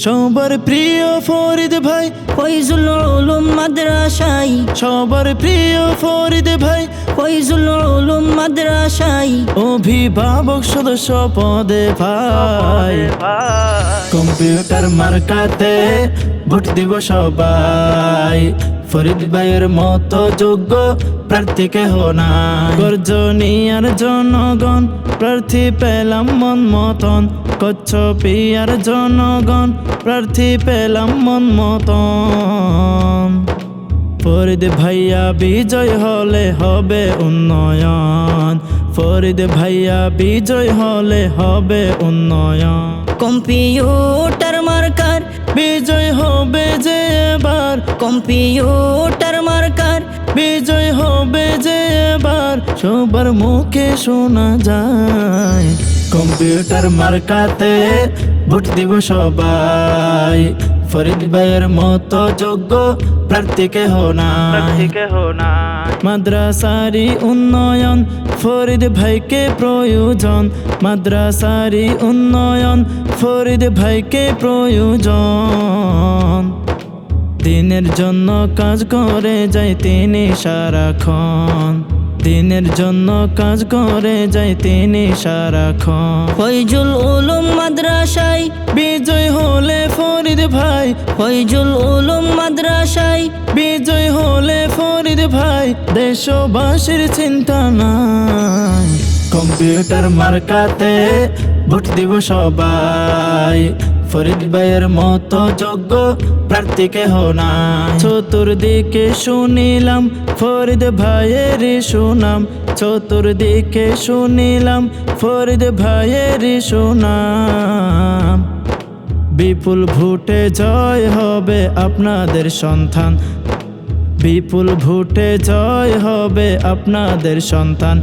সবার প্রিয় ফরিদ ভাই ফয়জুল উলুম মাদ্রাসায়, সবার প্রিয় ফরিদ ভাই ফয়জুল উলুম মাদ্রাসায় অভিভাবক সদস্য পদে ভাই কম্পিউটার মার্কাতে ভোট দিব সবাই। ফরিদ ভাইয়ের মতো যোগ্য প্রার্থী কেহ নাই। গর্জনিয়ার জনগণ প্রার্থী পেলাম মন মতন, কচ্ছপিয়ার জনগণ প্রার্থী পেলাম মন মতন। ফরিদ ভাইয়া বিজয় হলে হবে উন্নয়ন, ফরিদ ভাইয়া বিজয় হলে হবে উন্নয়ন। কম্পিউটার মার্কার বিজয় হবে যে এবার, কম্পিউটার মার্কার বিজয় হবে যে এবার সবার মুখে শোনা যায়। কম্পিউটার মার্কাতে ভোট দিব সবাই। ফরিদ ভাইয়ের মতো যোগ্য প্রার্থী কেহ নাই। মাদ্রাসারি উন্নয়ন ফরিদ ভাইকে প্রয়োজন, মাদ্রাসারি উন্নয়ন ফরিদ ভাইকে প্রয়োজন। দিনের জন্য কাজ করে যায় তিনি সারাক্ষণ, দিনের জন্য কাজ করে যায় তিনি সারাক্ষণ। ফয়জুল উলুম মাদ্রাসায় বিজয় হলে ফরিদ ভাই, ফয়জুল উলুম মাদ্রাসায় বিজয় হলে ফরিদ ভাই দেশবাসীর চিন্তা নাই। কম্পিউটার মার্কাতে ভোট দিব সবাই। ফরিদ ভাইয়ের মতো যোগ্য প্রার্থী কেহ নাই। চতুর্দিকে শুনিলাম ফরিদ ভাইয়ের সুনাম, চতুর্দিকে শুনিলাম ফরিদ ভাইয়ের সুনাম। বিপুল ভোটে জয় হবে আপনাদের সন্তান, বিপুল ভোটে জয় হবে আপনাদের সন্তান।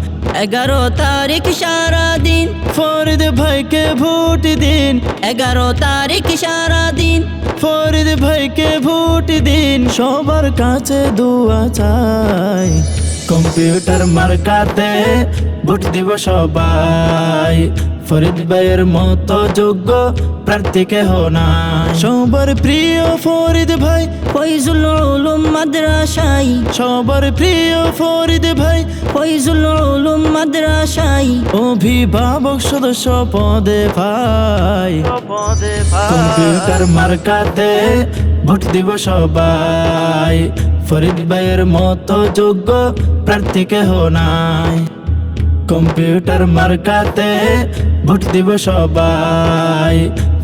11 তারিখ সারাদিন ফরিদ ভাইকে ভোট দিন, 11 তারিখ সারাদিন ফরিদ ভাইকে ভোট দিন, সবার কাছে দোয়া চাই। কম্পিউটার মার্কাতে ভোট দিব সবাই। ফরিদ ভাইয়ের মতো যোগ্য প্রার্থী কেহ নাই। সবার প্রিয় ফরিদ ভাই ফয়জুল উলুম মাদ্রাসায়, সবার প্রিয় ফরিদ ভাই ফয়জুল উলুম মাদ্রাসায় অভিভাবক সদস্য পদে ভাই। কম্পিউটার মার্কাতে ভোট দিব সবাই। ফরিদ ভাইয়ের মতো যোগ্য প্রার্থী কেহ নাই। কম্পিউটার মার্কাতে ভোট দিব সবাই।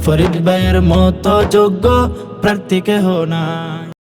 ফরিদ ভাইয়ের মতো যোগ্য প্রার্থী কেহ নাই।